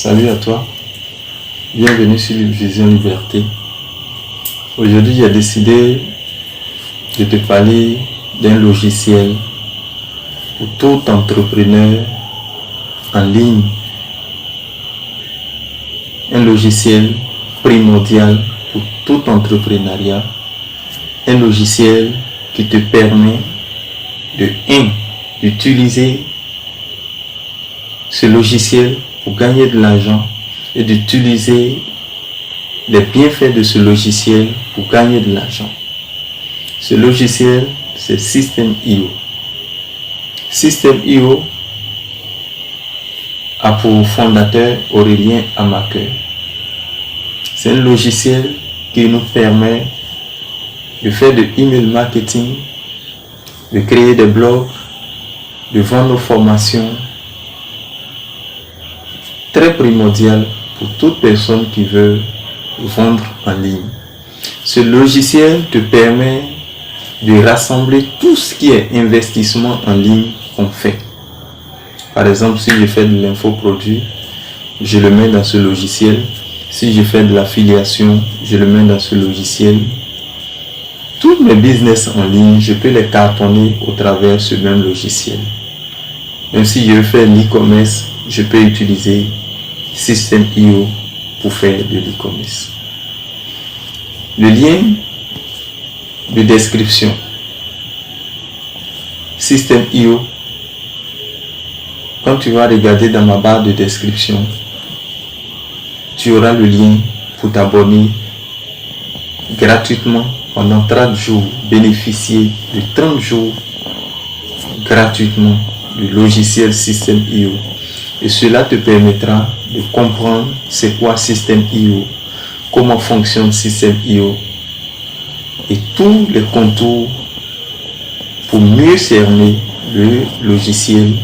Salut à toi, bienvenue sur Vision Liberté. Aujourd'hui, j'ai décidé de te parler d'un logiciel pour tout entrepreneur en ligne. Un logiciel primordial pour tout entrepreneuriat. Un logiciel qui te permet d'utiliser ce logiciel pour gagner de l'argent et d'utiliser les bienfaits de ce logiciel pour gagner de l'argent. Ce logiciel, c'est System.io. System.io a pour fondateur Aurélien Amaker. C'est un logiciel qui nous permet de faire de email marketing, de créer des blogs, de vendre nos formations. Très primordial pour toute personne qui veut vendre en ligne. Ce logiciel te permet de rassembler tout ce qui est investissement en ligne qu'on fait. Par exemple, si je fais de l'infoproduit, je le mets dans ce logiciel. Si je fais de l'affiliation, je le mets dans ce logiciel. Tous mes business en ligne, je peux les cartonner au travers de ce même logiciel. Même si je veux faire l'e-commerce, je peux utiliser System.io pour faire de l'e-commerce. Le lien de description. System.io. Quand tu vas regarder dans ma barre de description, tu auras le lien pour t'abonner gratuitement pendant 30 jours. Bénéficier de 30 jours gratuitement du logiciel System.io. Et cela te permettra de comprendre c'est quoi System.io, comment fonctionne System.io et tous les contours pour mieux cerner le logiciel.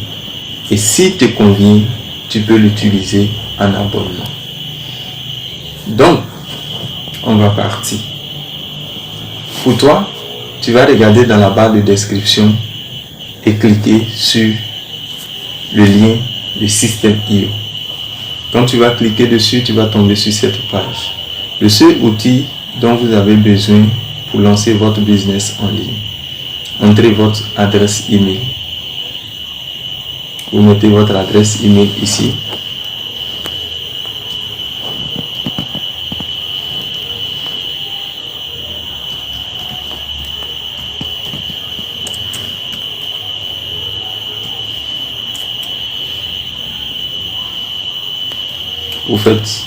Et s'il te convient, tu peux l'utiliser en abonnement. Donc, on va partir. Pour toi, tu vas regarder dans la barre de description et cliquer sur le lien de System.io. Quand tu vas cliquer dessus, tu vas tomber sur cette page. Le seul outil dont vous avez besoin pour lancer votre business en ligne. Entrez votre adresse email. Vous mettez votre adresse email ici. Vous faites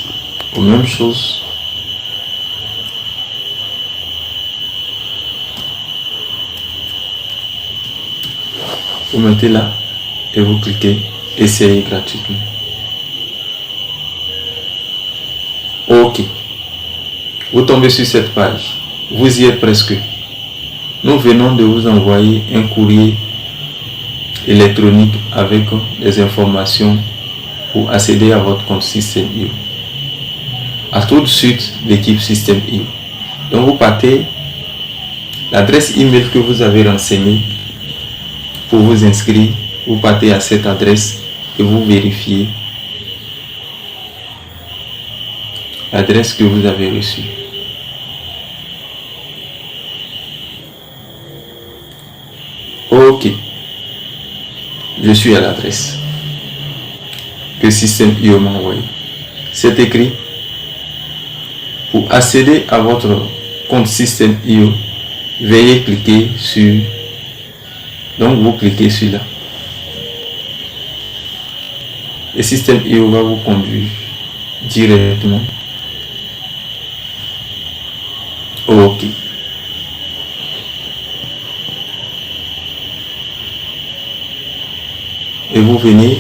la même chose. Vous mettez là et vous cliquez essayer gratuitement. Ok. Vous tombez sur cette page. Vous y êtes presque. Nous venons de vous envoyer un courrier électronique avec des informations pour accéder à votre compte System.io. À tout de suite l'équipe System.io. Donc vous partez l'adresse email que vous avez renseignée pour vous inscrire. Vous partez à cette adresse et vous vérifiez l'adresse que vous avez reçue. Ok. Je suis à l'adresse que System.io m'a envoyé. C'est écrit: pour accéder à votre compte System.io, veuillez cliquer sur. Donc vous cliquez sur là. Et System.io va vous conduire directement. Ok. Et vous venez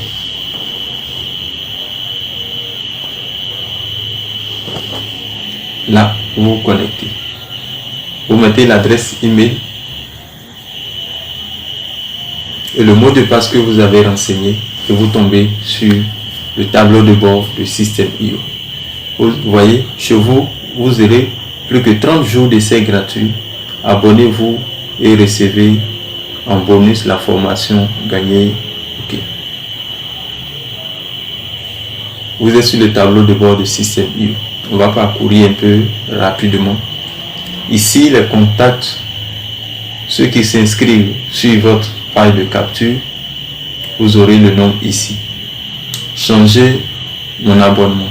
là, vous vous connectez. Vous mettez l'adresse email et le mot de passe que vous avez renseigné et vous tombez sur le tableau de bord de System.io. Vous voyez, chez vous, vous aurez plus que 30 jours d'essai gratuit. Abonnez-vous et recevez en bonus la formation gagnée. Ok. Vous êtes sur le tableau de bord de Système.io. On va parcourir un peu rapidement. Ici, les contacts, ceux qui s'inscrivent sur votre page de capture, vous aurez le nom ici. Changer mon abonnement.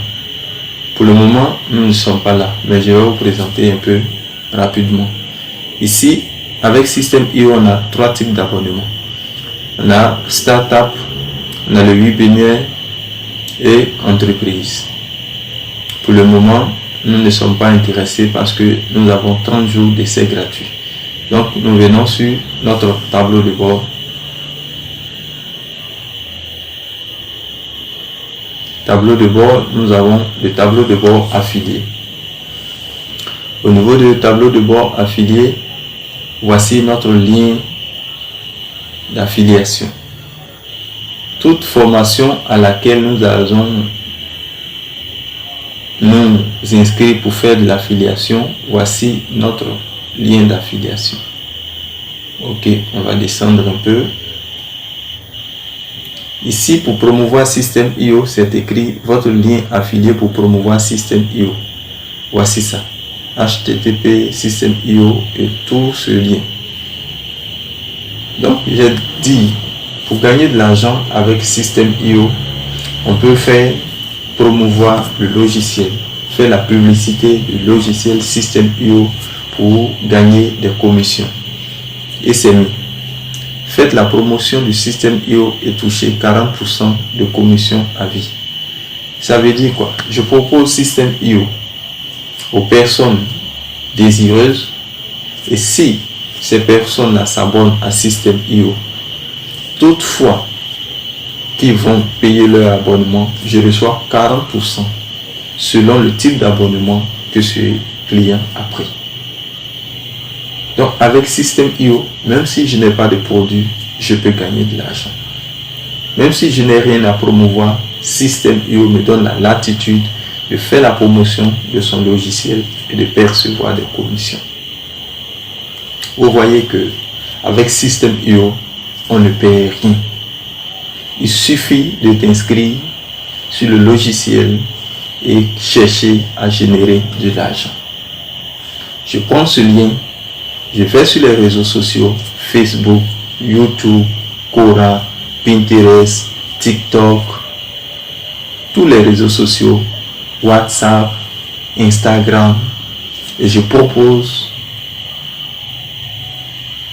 Pour le moment, nous ne sommes pas là, mais je vais vous présenter un peu rapidement. Ici, avec Système.io, on a 3 types d'abonnements. On a Startup, on a le webinaire et entreprise. Pour le moment, nous ne sommes pas intéressés parce que nous avons 30 jours d'essai gratuit. Donc, nous venons sur notre tableau de bord. Tableau de bord, nous avons le tableau de bord affilié. Au niveau du tableau de bord affilié, voici notre lien d'affiliation. Toute formation à laquelle nous allons nous inscrire pour faire de l'affiliation, voici notre lien d'affiliation. Ok, on va descendre un peu. Ici, pour promouvoir Système.io, c'est écrit votre lien affilié pour promouvoir Système.io. Voici ça. HTTP, Système.io et tout ce lien. Donc, j'ai dit, pour gagner de l'argent avec Système.io, on peut faire promouvoir le logiciel, faire la publicité du logiciel Système.io pour gagner des commissions. Et c'est mieux. Faites la promotion du Système.io et touchez 40% de commission à vie. Ça veut dire quoi? Je propose Système.io aux personnes désireuses et si ces personnes-là s'abonnent à Système.io, toutefois qu'ils vont payer leur abonnement, je reçois 40% selon le type d'abonnement que ce client a pris. Donc avec Système.io, même si je n'ai pas de produit, je peux gagner de l'argent. Même si je n'ai rien à promouvoir, Système.io me donne la latitude de faire la promotion de son logiciel et de percevoir des commissions. Vous voyez que avec Système.io, on ne paye rien. Il suffit de t'inscrire sur le logiciel et chercher à générer de l'argent. Je prends ce lien, je vais sur les réseaux sociaux, Facebook, YouTube, Quora, Pinterest, TikTok, tous les réseaux sociaux, WhatsApp, Instagram, et je propose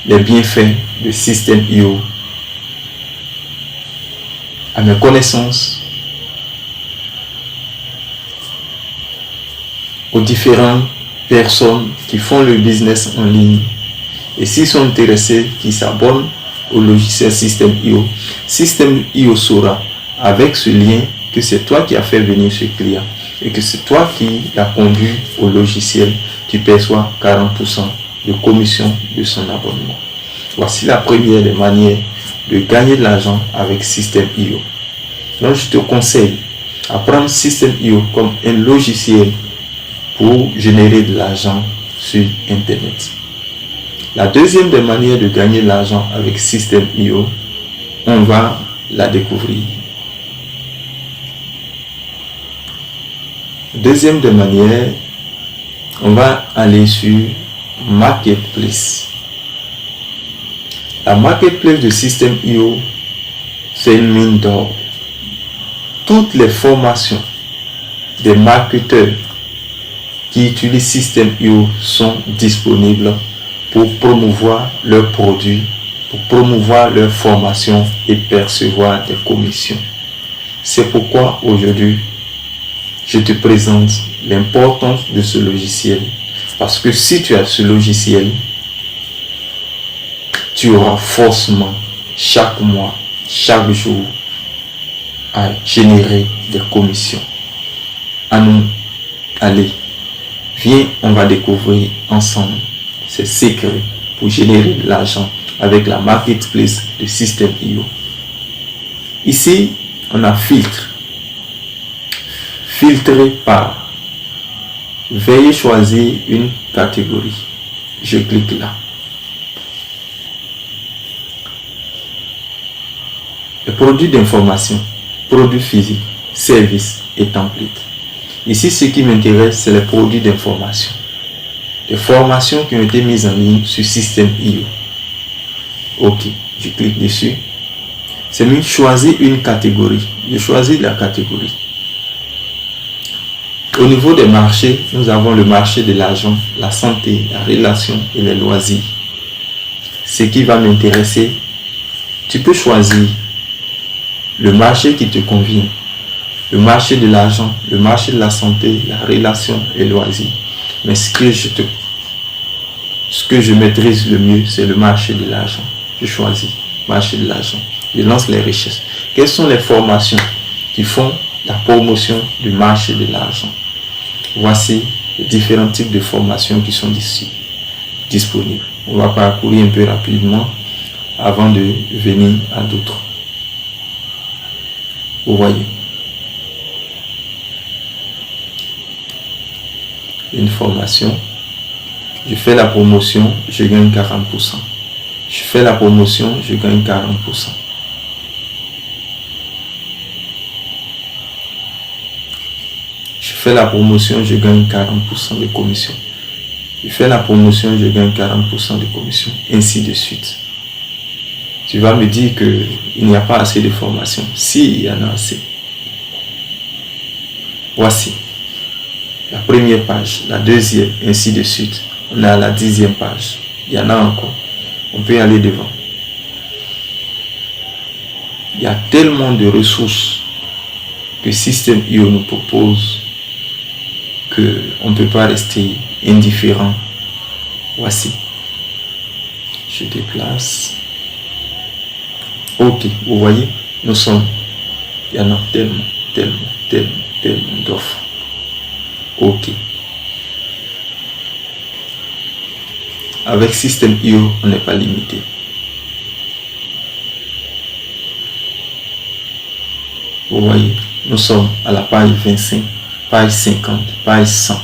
les bienfaits de Système.io à mes connaissances, aux différentes personnes qui font le business en ligne. Et s'ils sont intéressés, qui s'abonnent au logiciel Système.io, Système.io saura avec ce lien que c'est toi qui as fait venir ce client et que c'est toi qui l'as conduit au logiciel, tu perçois 40% de commission de son abonnement. Voici la première des manières de gagner de l'argent avec Système.io. Donc je te conseille à prendre Système.io comme un logiciel pour générer de l'argent sur Internet. La deuxième des manières de gagner de l'argent avec Système.io, on va la découvrir. Deuxième des manières, on va aller sur Marketplace. La Marketplace de Système.io, c'est une mine d'or. Toutes les formations des marketeurs qui utilisent Système.io sont disponibles pour promouvoir leurs produits, pour promouvoir leur formation et percevoir des commissions. C'est pourquoi aujourd'hui, je te présente l'importance de ce logiciel. Parce que si tu as ce logiciel, tu auras forcément chaque mois, chaque jour, à générer des commissions. Allez, viens, on va découvrir ensemble ces secrets pour générer de l'argent avec la Marketplace de Système.io. Ici, on a filtre. Filtrer par. Veuillez choisir une catégorie. Je clique là. Les produits d'information, produits physiques, services et templates. Ici, ce qui m'intéresse, c'est les produits d'information. Des formations qui ont été mises en ligne sur Systeme.io. Ok, je clique dessus. C'est mis choisir une catégorie. Je choisis la catégorie. Au niveau des marchés, nous avons le marché de l'argent, la santé, la relation et les loisirs. Ce qui va m'intéresser, tu peux choisir le marché qui te convient. Le marché de l'argent, le marché de la santé, la relation et les loisirs. Mais ce que je maîtrise le mieux, c'est le marché de l'argent. Je choisis marché de l'argent. Je lance les richesses. Quelles sont les formations qui font la promotion du marché de l'argent? Voici les différents types de formations qui sont ici disponibles. On va parcourir un peu rapidement avant de venir à d'autres. Vous voyez. Une formation. Je fais la promotion, je gagne 40%. Je fais la promotion, je gagne 40%. Je fais la promotion, je gagne 40% de commission. Je fais la promotion, je gagne 40% de commission. Ainsi de suite. Tu vas me dire qu'il n'y a pas assez de formation. Si, il y en a assez. Voici. La première page, la deuxième, ainsi de suite. On est à la 10e page. Il y en a encore. On peut aller devant. Il y a tellement de ressources que Systeme.io nous propose qu'on ne peut pas rester indifférent. Voici. Je déplace. Ok, vous voyez, il y en a tellement d'offres. Ok. Avec Systeme.io, on n'est pas limité. Vous voyez, nous sommes à la page 25, page 50, page 100.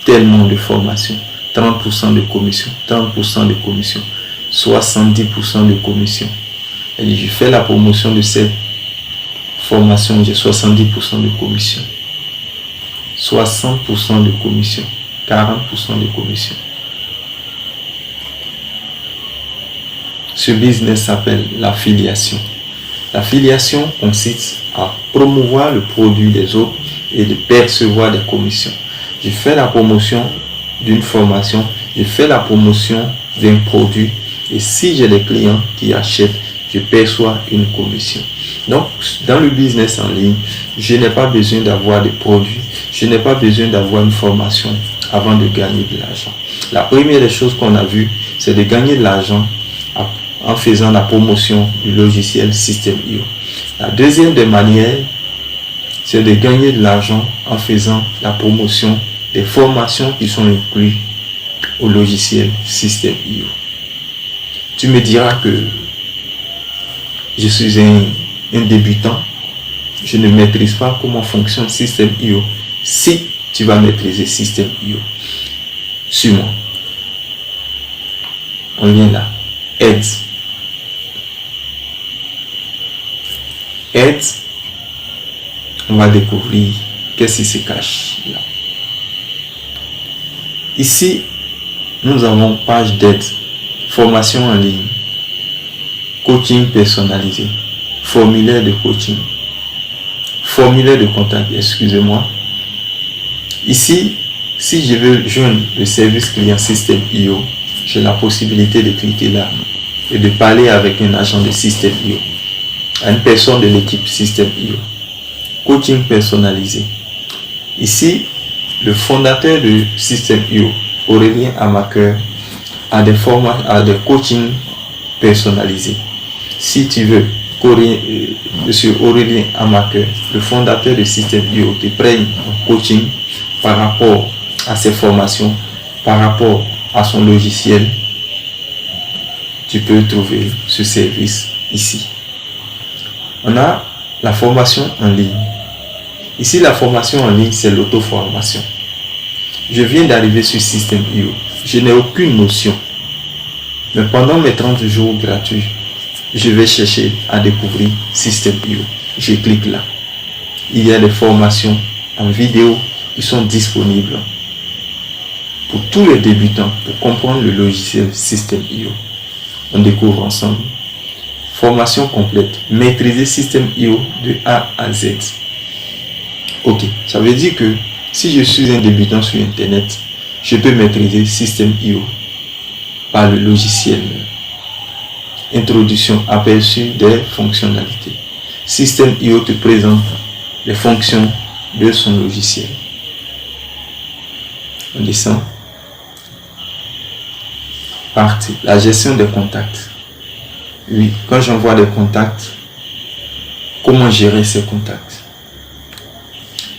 Tellement de formations. 30% de commission, 30% de commission, 70% de commission. Et je fais la promotion de cette formation, j'ai 70% de commission. 60% de commission, 40% de commission. Ce business s'appelle l'affiliation. L'affiliation consiste à promouvoir le produit des autres et de percevoir des commissions. Je fais la promotion d'une formation, je fais la promotion d'un produit et si j'ai des clients qui achètent, je perçois une commission. Donc, dans le business en ligne, je n'ai pas besoin d'avoir des produits, je n'ai pas besoin d'avoir une formation avant de gagner de l'argent. La première des choses qu'on a vu, c'est de gagner de l'argent en faisant la promotion du logiciel Systeme.io. La deuxième des manières, c'est de gagner de l'argent en faisant la promotion des formations qui sont incluses au logiciel Systeme.io. Tu me diras que je suis un débutant, je ne maîtrise pas comment fonctionne Systeme.io. Si tu vas maîtriser Systeme.io, suis-moi. On vient là. Aide. Aide. On va découvrir qu'est-ce qui se cache là. Ici, nous avons page d'aide, formation en ligne, coaching personnalisé, formulaire de coaching, formulaire de contact, excusez-moi. Ici, si je veux joindre le service client Systeme.io, j'ai la possibilité de cliquer là et de parler avec un agent de Systeme.io, une personne de l'équipe Systeme.io. Coaching personnalisé. Ici, le fondateur de Systeme.io, Aurélien Amaker, a des coachings personnalisés. Si tu veux Monsieur Aurélien Amaker, le fondateur de Systeme.io, te prenne un coaching par rapport à ses formations, par rapport à son logiciel, tu peux trouver ce service ici. On a la formation en ligne. Ici, la formation en ligne, c'est l'auto-formation. Je viens d'arriver sur Systeme.io. Je n'ai aucune notion. Mais pendant mes 30 jours gratuits, je vais chercher à découvrir Systeme.io. Je clique là. il y a des formations en vidéo qui sont disponibles pour tous les débutants pour comprendre le logiciel System.io. On découvre ensemble. Formation complète. Maîtriser System.io de A à Z. Ok, ça veut dire que si je suis un débutant sur Internet, je peux maîtriser System.io par le logiciel. Introduction, aperçu des fonctionnalités. System.io te présente les fonctions de son logiciel. On descend. Partie, la gestion des contacts. Oui, quand j'envoie des contacts, comment gérer ces contacts?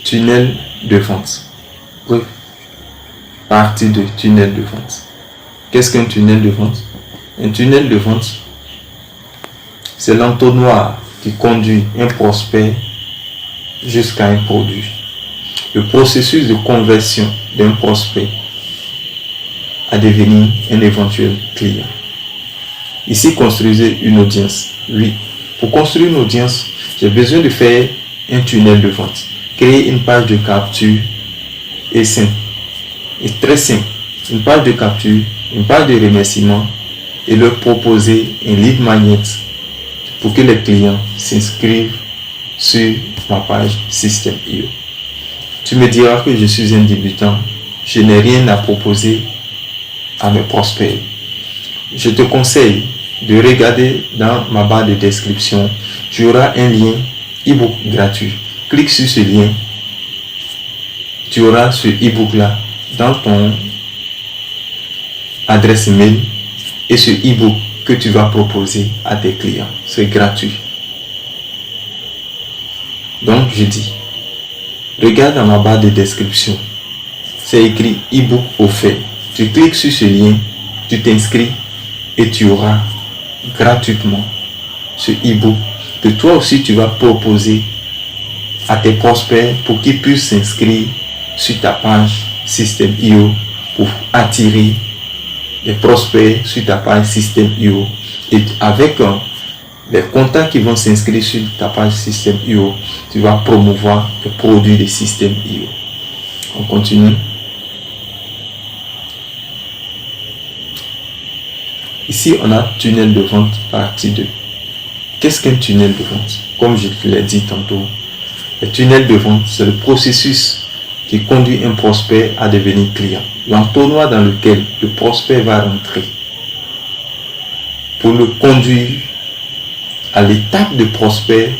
Tunnel de vente. Oui. Partie de tunnel de vente. Qu'est-ce qu'un tunnel de vente? Un tunnel de vente, c'est l'entonnoir qui conduit un prospect jusqu'à un produit. Le processus de conversion d'un prospect à devenir un éventuel client. Ici, construisez une audience. Oui, pour construire une audience, j'ai besoin de faire un tunnel de vente. Créer une page de capture est simple. Et très simple. Une page de capture, une page de remerciement et leur proposer un lead magnet pour que les clients s'inscrivent sur ma page System.io. Tu me diras que je suis un débutant, je n'ai rien à proposer à mes prospects. Je te conseille de regarder dans ma barre de description. Tu auras un lien e-book gratuit. Clique sur ce lien. Tu auras ce e-book là dans ton adresse email et ce e-book que tu vas proposer à tes clients. C'est gratuit. Donc je dis, regarde dans ma barre de description. C'est écrit e-book offert. Tu cliques sur ce lien, tu t'inscris et tu auras gratuitement ce e-book que toi aussi tu vas proposer à tes prospects pour qu'ils puissent s'inscrire sur ta page System.io pour attirer les prospects sur ta page System.io. Et avec les contacts qui vont s'inscrire sur ta page System.io, tu vas promouvoir les produits de System.io. On continue. Ici, on a tunnel de vente partie 2. Qu'est-ce qu'un tunnel de vente? Comme je te l'ai dit tantôt, le tunnel de vente, c'est le processus qui conduit un prospect à devenir client. L'entonnoir dans lequel le prospect va rentrer pour le conduire à l'étape de prospect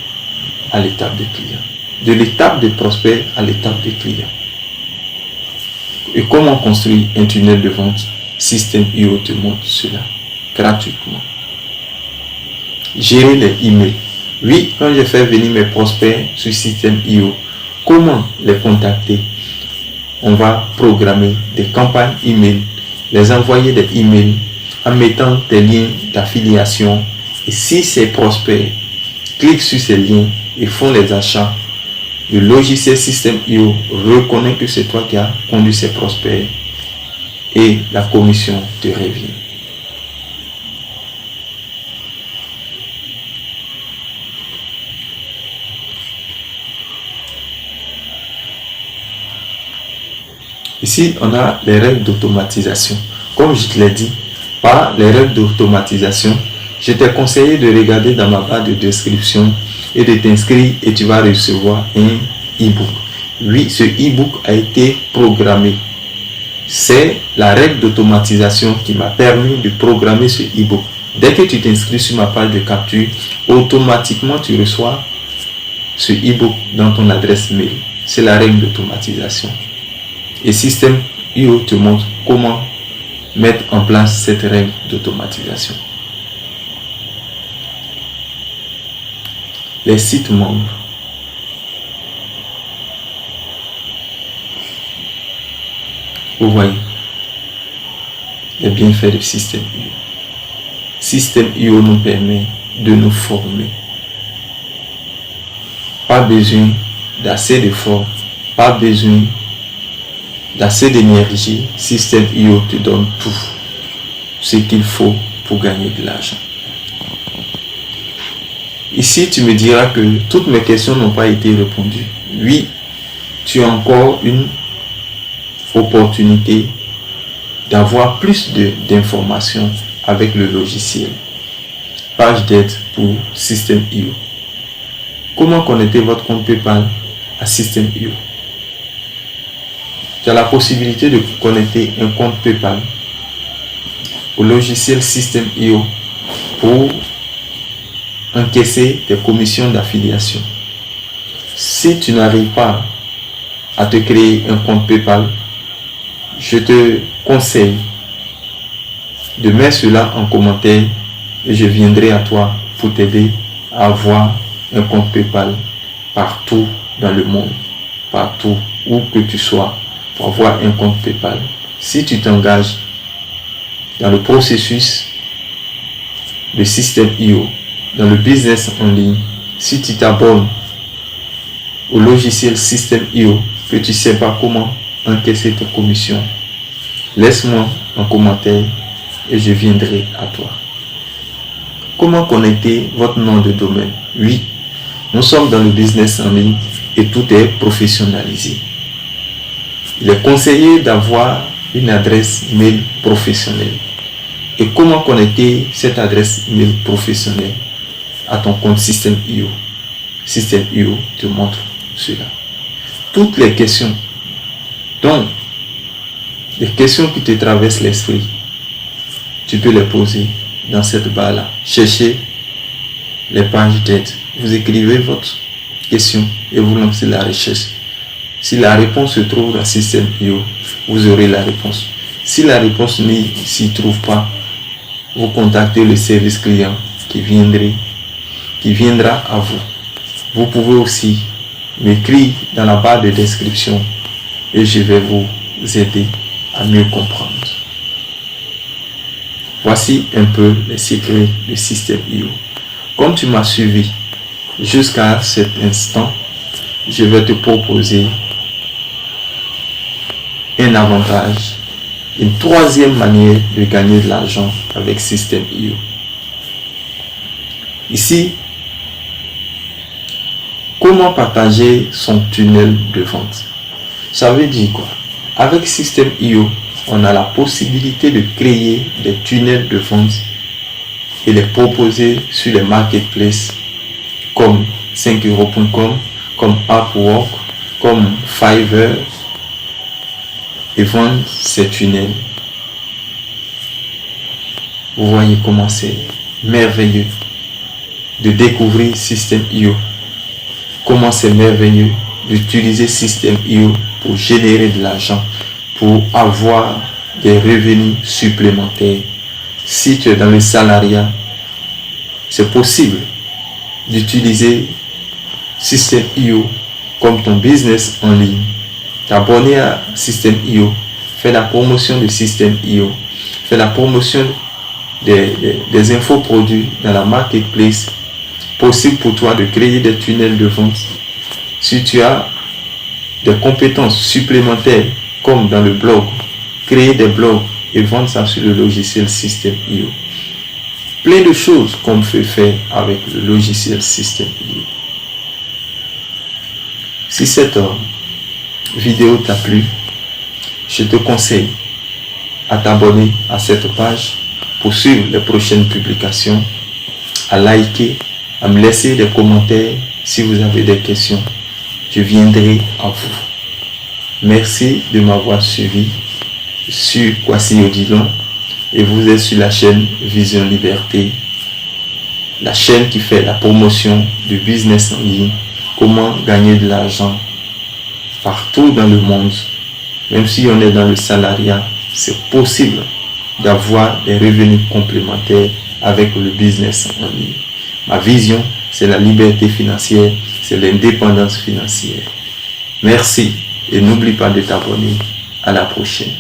à l'étape de client. De l'étape de prospect à l'étape de client. Et comment construire un tunnel de vente? System.io te montre cela gratuitement. Gérer les emails. Oui, quand je fais venir mes prospects sur System.io, comment les contacter? On va programmer des campagnes email, les envoyer des emails en mettant des liens d'affiliation. Et si ces prospects cliquent sur ces liens et font les achats, le logiciel System.io reconnaît que c'est toi qui as conduit ces prospects et la commission te revient. Ici, on a les règles d'automatisation. Comme je te l'ai dit, par les règles d'automatisation, je t'ai conseillé de regarder dans ma barre de description et de t'inscrire et tu vas recevoir un e-book. Oui, ce e-book a été programmé. C'est la règle d'automatisation qui m'a permis de programmer ce e-book. Dès que tu t'inscris sur ma page de capture, automatiquement tu reçois ce e-book dans ton adresse mail. C'est la règle d'automatisation. Et System.io te montre comment mettre en place cette règle d'automatisation. Les sites membres. Vous voyez les bienfaits de System.io. System.io nous permet de nous former. Pas besoin d'assez d'efforts, pas besoin d'assez d'énergie. System.io te donne tout ce qu'il faut pour gagner de l'argent. Ici, tu me diras que toutes mes questions n'ont pas été répondues. oui, tu as encore une opportunité d'avoir plus d'informations avec le logiciel. Page d'aide pour Systeme.io. Comment connecter votre compte PayPal à Systeme.io? Tu as la possibilité de connecter un compte PayPal au logiciel Systeme.io pour encaisser tes commissions d'affiliation. Si tu n'arrives pas à te créer un compte PayPal, je te conseille de mettre cela en commentaire et je viendrai à toi pour t'aider à avoir un compte PayPal partout dans le monde, partout où que tu sois, pour avoir un compte PayPal. Si tu t'engages dans le processus de Systeme.io, dans le business en ligne, si tu t'abonnes au logiciel Systeme.io, que tu ne sais pas comment encaisser tes commissions, laisse-moi un commentaire et je viendrai à toi. Comment connecter votre nom de domaine? Oui, nous sommes dans le business en ligne et tout est professionnalisé. Il est conseillé d'avoir une adresse email professionnelle. Et comment connecter cette adresse email professionnelle à ton compte Systeme.io? Systeme.io te montre cela. Toutes les questions, donc les questions qui te traversent l'esprit, tu peux les poser dans cette barre-là. Cherchez les pages d'aide. Vous écrivez votre question et vous lancez la recherche. Si la réponse se trouve dans Systeme.io, vous aurez la réponse. Si la réponse ne s'y trouve pas, vous contactez le service client qui viendra à vous. Vous pouvez aussi m'écrire dans la barre de description et je vais vous aider à mieux comprendre. Voici un peu les secrets de Systeme.io. Comme tu m'as suivi jusqu'à cet instant, je vais te proposer un avantage, une troisième manière de gagner de l'argent avec Systeme.io. Ici, comment partager son tunnel de vente? Ça veut dire quoi? Avec Systeme.io, on a la possibilité de créer des tunnels de vente et les proposer sur les marketplaces comme 5euros.com, comme Upwork, comme Fiverr et vendre ces tunnels. Vous voyez comment c'est merveilleux de découvrir Systeme.io. Comment c'est merveilleux d'utiliser Systeme.io pour générer de l'argent, pour avoir des revenus supplémentaires. Si tu es dans le salariat, c'est possible d'utiliser Systeme.io comme ton business en ligne. T'abonner à Systeme.io, faire la promotion de Systeme.io, faire la promotion des infoproduits dans la marketplace. Possible pour toi de créer des tunnels de vente. Si tu as des compétences supplémentaires comme dans le blog, créer des blogs et vendre ça sur le logiciel Systeme.io. Plein de choses qu'on peut faire avec le logiciel Systeme.io. Si cette vidéo t'a plu, je te conseille à t'abonner à cette page pour suivre les prochaines publications, à liker, à me laisser des commentaires si vous avez des questions. Je viendrai à vous. Merci de m'avoir suivi sur Kwasi Odilon et vous êtes sur la chaîne Vision Liberté, la chaîne qui fait la promotion du business en ligne, comment gagner de l'argent partout dans le monde. Même si on est dans le salariat, c'est possible d'avoir des revenus complémentaires avec le business en ligne. Ma vision, c'est la liberté financière, c'est l'indépendance financière. Merci et n'oublie pas de t'abonner. À la prochaine.